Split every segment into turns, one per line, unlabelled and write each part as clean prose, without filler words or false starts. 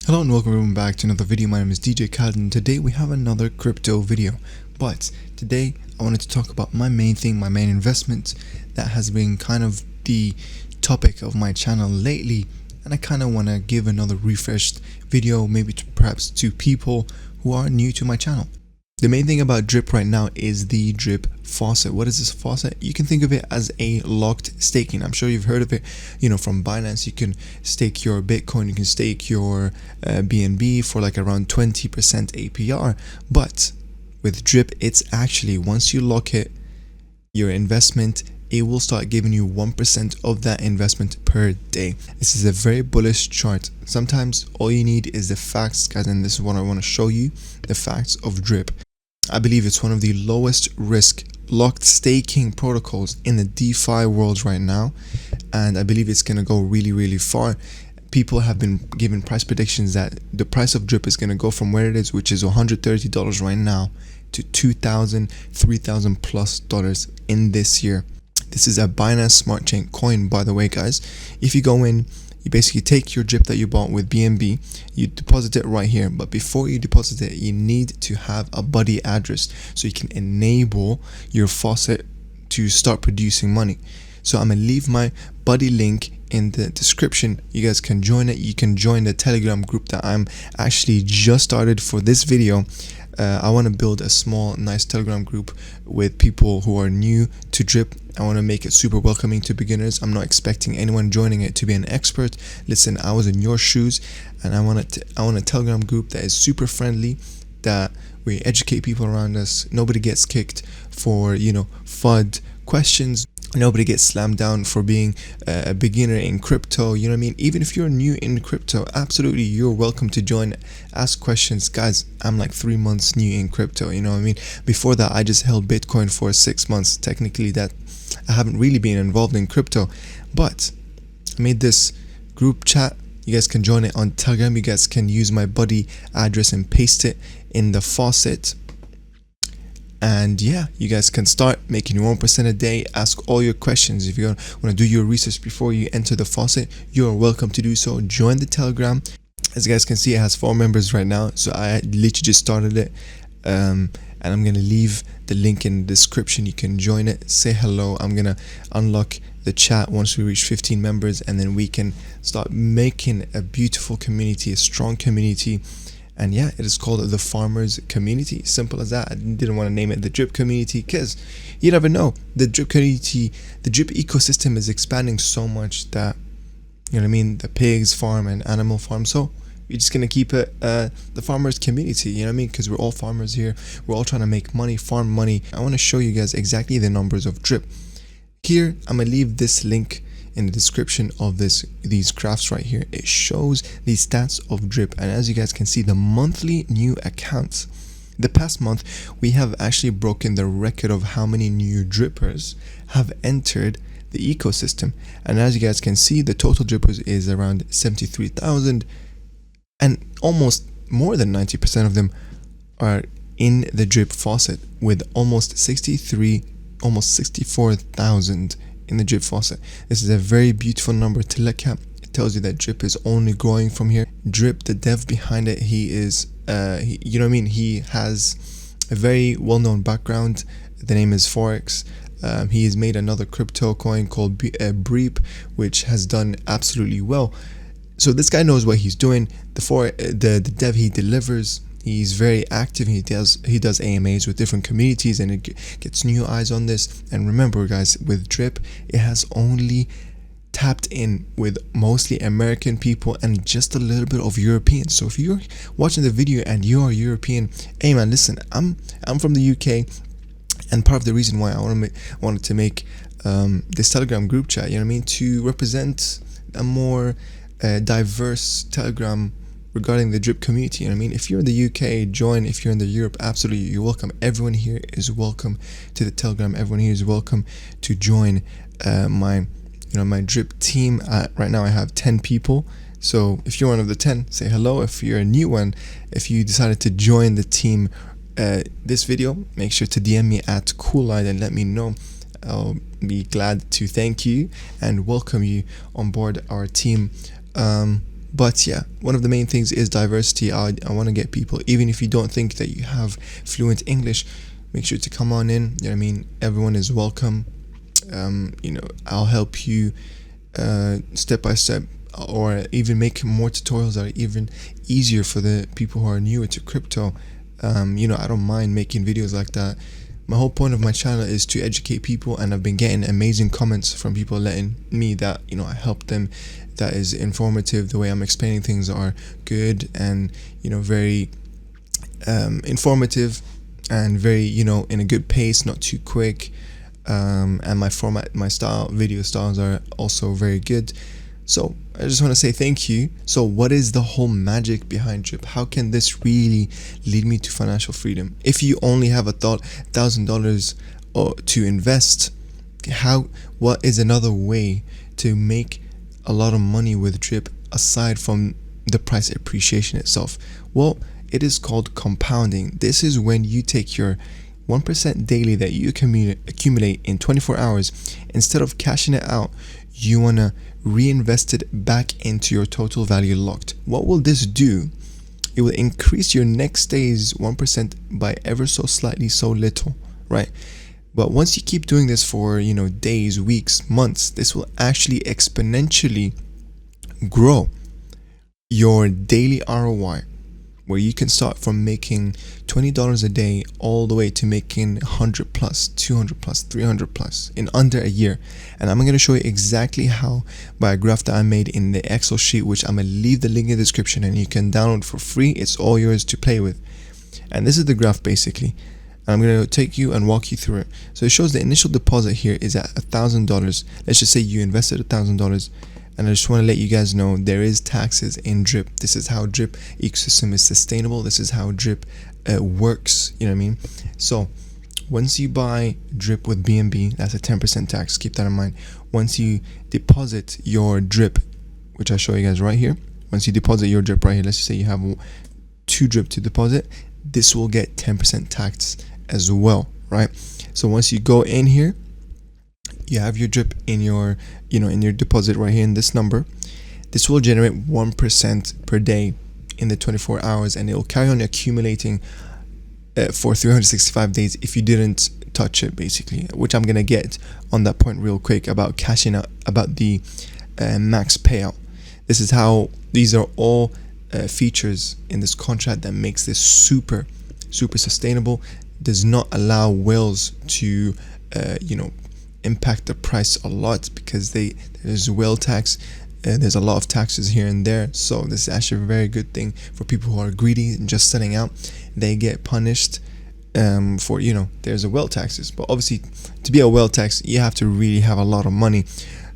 Hello and welcome back to another video. My name is DJ Khaled and today we have another crypto video. But today I wanted to talk about my main thing, my main investment that has been kind of the topic of my channel lately, and I kind of want to give another refreshed video maybe perhaps to people who are new to my channel. The main thing about Drip right now is the Drip Faucet. What is this faucet? You can think of it as a locked staking. I'm sure you've heard of it, from Binance. You can stake your Bitcoin, you can stake your BNB for like around 20% APR. But with Drip, it's actually, once you lock it, your investment, it will start giving you 1% of that investment per day. This is a very bullish chart. Sometimes all you need is the facts, guys, and this is what I want to show you, the facts of Drip. I believe it's one of the lowest risk locked staking protocols in the DeFi world right now, and I believe it's going to go really far. People have been given price predictions that the price of Drip is going to go from where it is, which is $130 right now, to $2,000, $3,000 plus in this year. This is a Binance Smart Chain coin, by the way, guys. If you go in, you basically take your Drip that you bought with BNB, you deposit it right here. But before you deposit it, you need to have a buddy address so you can enable your faucet to start producing money. So I'm gonna leave my buddy link in the description. You guys can join it. You can join the Telegram group that I'm actually just started for this video. I want to build a small nice Telegram group with people who are new to Drip. I want to make it super welcoming to beginners. I'm not expecting anyone joining it to be an expert. Listen, I was in your shoes, and I want a Telegram group that is super friendly, that we educate people around us. Nobody gets kicked for FUD questions. Nobody gets slammed down for being a beginner in crypto. You know what I mean? Even if you're new in crypto, absolutely, you're welcome to join, ask questions. Guys, I'm like 3 months new in crypto, you know what I mean? Before that, I just held Bitcoin for 6 months. Technically, that I haven't really been involved in crypto, but I made this group chat. You guys can join it on Telegram. You guys can use my buddy address and paste it in the faucet. And yeah, you guys can start making 1% a day. Ask all your questions. If you want to do your research before you enter the faucet, you're welcome to do so. Join the Telegram. As you guys can see, it has 4 members right now, so I literally just started it, and I'm gonna leave the link in the description. You can join it, say hello. I'm gonna unlock the chat once we reach 15 members, and then we can start making a beautiful community, a strong community. And yeah, it is called the Farmers Community. Simple as that. I didn't want to name it the Drip Community because you never know. The Drip Community, the Drip ecosystem is expanding so much that, you know what I mean, the pigs farm and animal farm. So we're just going to keep it the Farmers Community, you know what I mean? Because we're all farmers here. We're all trying to make money, farm money. I want to show you guys exactly the numbers of Drip. Here, I'm going to leave this link in the description of these graphs right here. It shows the stats of Drip, and as you guys can see, the monthly new accounts. The past month, we have actually broken the record of how many new Drippers have entered the ecosystem. And as you guys can see, the total Drippers is around 73,000, and almost more than 90% of them are in the Drip Faucet, with almost 64,000 in the Drip Faucet. This is a very beautiful number to look at. It tells you that Drip is only growing from here. Drip, the dev behind it, he is you know what I mean, he has a very well-known background. The name is Forex. He has made another crypto coin called Drip, which has done absolutely well. So this guy knows what he's doing. The dev, he delivers. He's very active. He does AMAs with different communities, and it gets new eyes on this. And remember, guys, with Drip, it has only tapped in with mostly American people and just a little bit of Europeans. So if you're watching the video and you are European, hey man, listen, I'm from the UK, and part of the reason why I wanted to make this Telegram group chat, you know what I mean, to represent a more diverse Telegram regarding the Drip community. You know what I mean? If you're in the UK, join. If you're in the Europe, absolutely, you're welcome. Everyone here is welcome to the Telegram. Everyone here is welcome to join my Drip team. Right now I have 10 people. So if you're one of the 10, say hello. If you're a new one, if you decided to join the team this video, make sure to DM me at Coolide and let me know. I'll be glad to thank you and welcome you on board our team. But yeah, one of the main things is diversity. I want to get people, even if you don't think that you have fluent English, make sure to come on in. You know what I mean? Everyone is welcome. I'll help you step by step, or even make more tutorials that are even easier for the people who are newer to crypto. I don't mind making videos like that. My whole point of my channel is to educate people, and I've been getting amazing comments from people letting me that I help them, that is informative. The way I'm explaining things are good and very informative, and very in a good pace, not too quick. And my format, my video styles are also very good. So I just want to say thank you. So what is the whole magic behind Drip? How can this really lead me to financial freedom? If you only have $1,000 to invest, what is another way to make a lot of money with Drip aside from the price appreciation itself? Well, it is called compounding. This is when you take your 1% daily that you accumulate in 24 hours. Instead of cashing it out, you want to reinvest it back into your total value locked. What will this do? It will increase your next day's 1% by ever so slightly, so little, right? But once you keep doing this for days, weeks, months, this will actually exponentially grow your daily ROI, where you can start from making $20 a day all the way to making 100 plus, 200 plus, 300 plus in under a year. And I'm going to show you exactly how by a graph that I made in the Excel sheet, which I'm going to leave the link in the description, and you can download for free. It's all yours to play with. And this is the graph basically. And I'm going to take you and walk you through it. So it shows the initial deposit here is at $1,000. Let's just say you invested $1,000. And I just want to let you guys know there is taxes in Drip. This is how Drip ecosystem is sustainable. This is how Drip works. You know what I mean? So once you buy Drip with BNB, that's a 10% tax. Keep that in mind. Once you deposit your Drip, which I'll show you guys right here. Once you deposit your Drip right here, let's just say you have 2 Drip to deposit, this will get 10% tax as well, right? So once you go in here, you have your Drip in your in your deposit right here in this number. This will generate 1% per day in the 24 hours, and it will carry on accumulating for 365 days if you didn't touch it, basically, which I'm gonna get on that point real quick about cashing out, about the max payout. This is how these are all features in this contract that makes this super sustainable. Does not allow whales to impact the price a lot, because there's whale tax, there's a lot of taxes here and there. So this is actually a very good thing for people who are greedy and just setting out. They get punished for there's a whale taxes, but obviously to be a whale tax you have to really have a lot of money.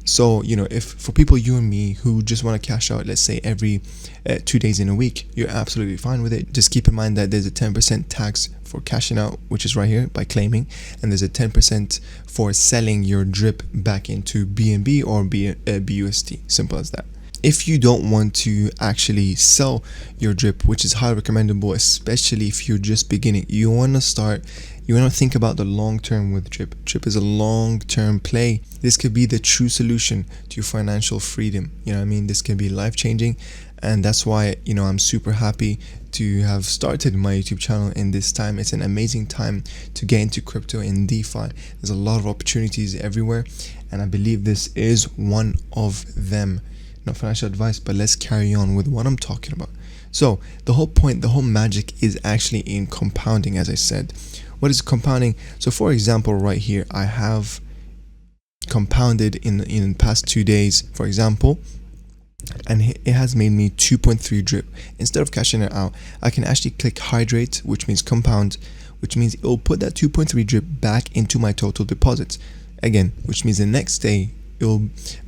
So if for people you and me who just want to cash out, let's say every 2 days in a week, you're absolutely fine with it. Just keep in mind that there's a 10% tax for cashing out, which is right here by claiming, and there's a 10% for selling your Drip back into BNB or BUSD. Simple as that. If you don't want to actually sell your Drip, which is highly recommendable, especially if you're just beginning, you want to think about the long term with Drip. Drip is a long term play. This could be the true solution to your financial freedom. You know what I mean? This can be life changing, and that's why I'm super happy to have started my YouTube channel in this time. It's an amazing time to get into crypto and DeFi. There's a lot of opportunities everywhere, and I believe this is one of them. Not financial advice, but let's carry on with what I'm talking about. So the whole point, the whole magic is actually in compounding, as I said. What is compounding? So for example, right here, I have compounded in the past 2 days, for example, and it has made me 2.3 Drip. Instead of cashing it out, I can actually click hydrate, which means compound, which means it will put that 2.3 Drip back into my total deposits again, which means the next day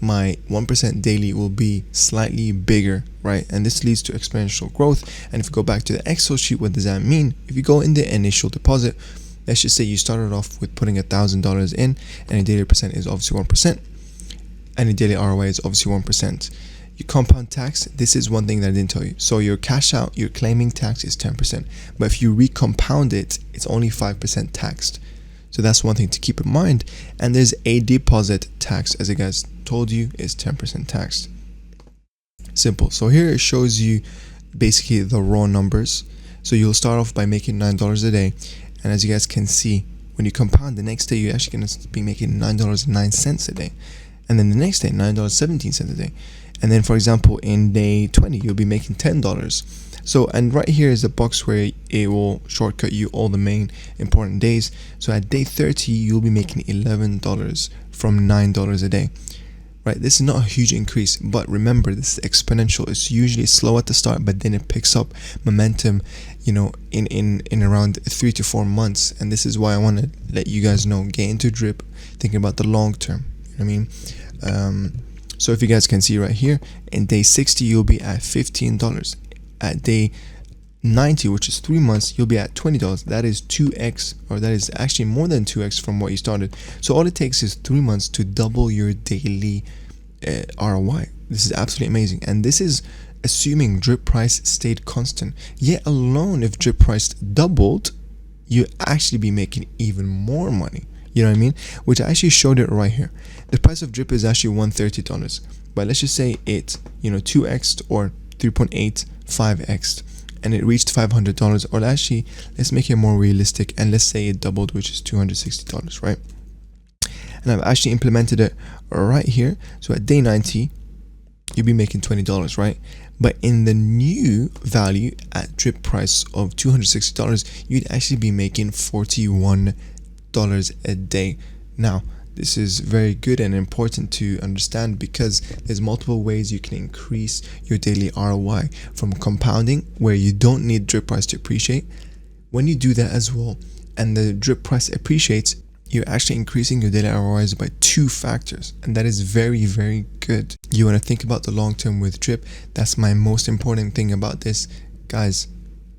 my 1% daily will be slightly bigger, right? And this leads to exponential growth. And if you go back to the Excel sheet, what does that mean? If you go in the initial deposit, let's just say you started off with putting $1,000 in, and your daily percent is obviously 1%, and your daily ROI is obviously 1%. Your compound tax, this is one thing that I didn't tell you. So your cash out, your claiming tax is 10%, but if you recompound it, it's only 5% taxed. So that's one thing to keep in mind. And there's a deposit tax, as I guys told you, is 10% taxed. Simple. So here it shows you basically the raw numbers. So you'll start off by making $9 a day, and as you guys can see, when you compound, the next day you're actually going to be making $9.09 a day, and then the next day $9.17 a day, and then for example in day 20 you'll be making $10. So, and right here is a box where it will shortcut you all the main important days. So at day 30 you'll be making $11 from $9 a day. Right, this is not a huge increase, but remember, this is exponential. It's usually slow at the start, but then it picks up momentum, you know, in around 3 to 4 months. And this is why I want to let you guys know, get into drip, thinking about the long term. You know what I mean? So if you guys can see right here, in day 60 you'll be at $15. At day 90, which is 3 months, you'll be at $20. That is 2x, or that is actually more than 2x from what you started. So all it takes is 3 months to double your daily ROI. This is absolutely amazing, and this is assuming drip price stayed constant. Yet alone, if drip price doubled, you actually be making even more money. You know what I mean? Which I actually showed it right here. The price of drip is actually $130, but let's just say it, you know, 2x or 3.85x, and it reached $500, or actually let's make it more realistic and let's say it doubled, which is $260, right? And I've actually implemented it right here. So at day 90 you'll be making $20, right? But in the new value at drip price of $260, you'd actually be making $41 a day. Now this is very good and important to understand, because there's multiple ways you can increase your daily ROI, from compounding, where you don't need drip price to appreciate. When you do that as well, and the drip price appreciates, you're actually increasing your daily ROIs by 2 factors, and that is very, very good. You want to think about the long term with drip. That's my most important thing about this, guys.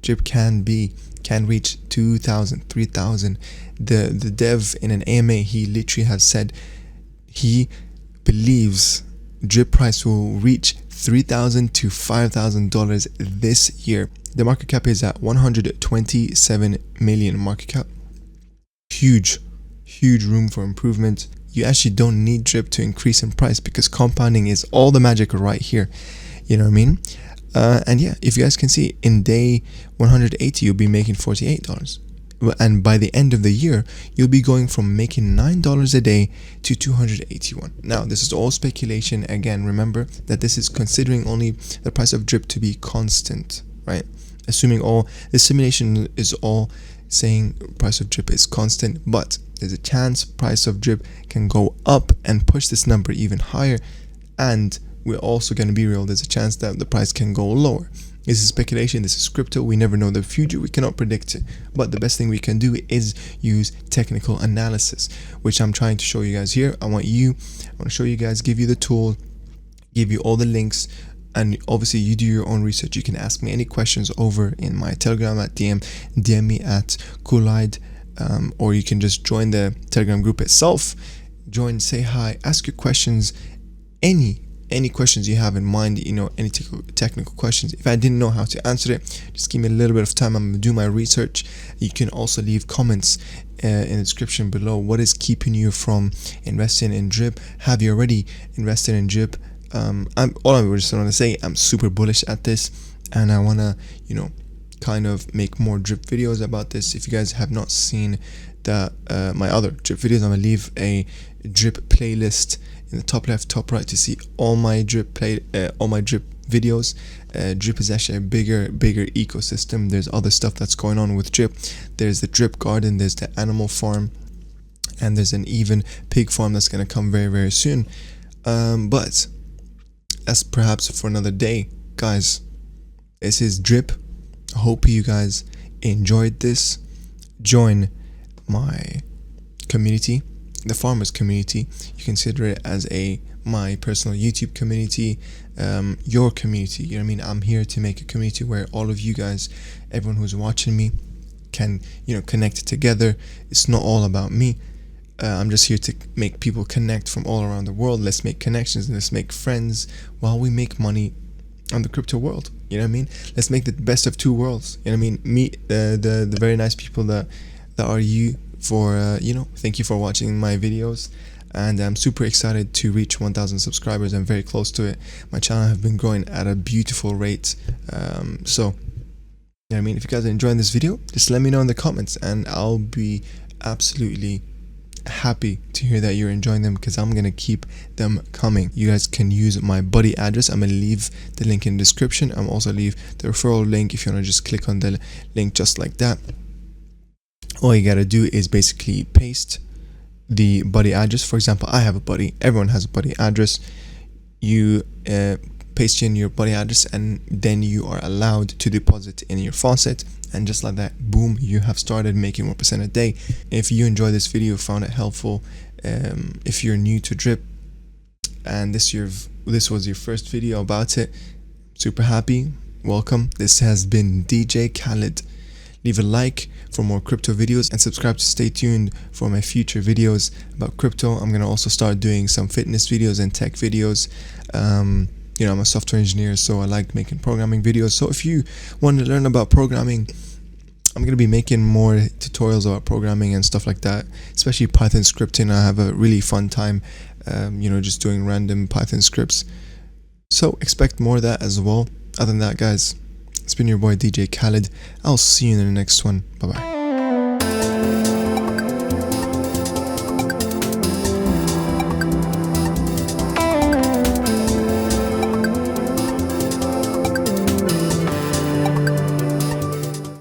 Drip can reach 2,000, 3,000. The dev in an AMA, he literally has said he believes drip price will reach $3,000 to $5,000 this year. The market cap is at 127 million market cap. Huge room for improvement. You actually don't need drip to increase in price, because compounding is all the magic right here. You know what I mean? And yeah, if you guys can see, in day 180 you'll be making $48, and by the end of the year you'll be going from making $9 a day to $281. Now this is all speculation. Again, remember that this is considering only the price of drip to be constant, right? Assuming all the simulation is all saying price of drip is constant, but there's a chance price of drip can go up and push this number even higher, and we're also going to be real, there's a chance that the price can go lower. This is speculation, this is crypto, we never know the future, we cannot predict it. But the best thing we can do is use technical analysis, which I'm trying to show you guys here. I want to show you guys, give you the tool, give you all the links, and obviously you do your own research. You can ask me any questions over in my Telegram at DM me at Coolide, or you can just join the Telegram group itself. Join, say hi, ask your questions, any questions you have in mind, you know, any technical questions. If I didn't know how to answer it, just give me a little bit of time. I'm gonna do my research. You can also leave comments in the description below. What is keeping you from investing in drip? Have you already invested in drip? I just want to say, I'm super bullish at this, and I want to, you know, kind of make more drip videos about this. If you guys have not seen my other drip videos, I'm gonna leave a drip playlist in the top left, top right to see all my drip videos. Drip is actually a bigger ecosystem. There's other stuff that's going on with drip. There's the drip garden, there's the animal farm, and there's an even pig farm that's going to come very, very soon. But that's perhaps for another day, guys. This is drip. I hope you guys enjoyed this. Join my community, the farmers community. You consider it as my personal YouTube community, your community. You know what I mean? I'm here to make a community where all of you guys, everyone who's watching me, can, you know, connect together. It's not all about me. I'm just here to make people connect from all around the world. Let's make connections and let's make friends while we make money on the crypto world. You know what I mean? Let's make the best of two worlds. You know what I mean? Meet the very nice people that are you for, you know, thank you for watching my videos. and I'm super excited to reach 1,000 subscribers. I'm very close to it. My channel have been growing at a beautiful rate. So you know what I mean, if you guys are enjoying this video, just let me know in the comments and I'll be absolutely happy to hear that you're enjoying them, because I'm gonna keep them coming. You guys can use my buddy address. I'm gonna leave the link in the description. I'm also leave the referral link if you want to just click on the link just like that. All you gotta do is basically paste the buddy address. For example, I have a buddy, everyone has a buddy address. You paste in your buddy address and then you are allowed to deposit in your faucet, and just like that, boom, you have started making 1% a day. If you enjoyed this video, found it helpful, if you're new to Drip and this was your first video about it, super happy, welcome. This has been DJ Khaled. Leave a like for more crypto videos and subscribe to stay tuned for my future videos about crypto. I'm gonna also start doing some fitness videos and tech videos. You know, I'm a software engineer, so I like making programming videos. So if you want to learn about programming, I'm going to be making more tutorials about programming and stuff like that, especially Python scripting. I have a really fun time, you know, just doing random Python scripts. So expect more of that as well. Other than that, guys, it's been your boy DJ Khaled. I'll see you in the next one. Bye bye.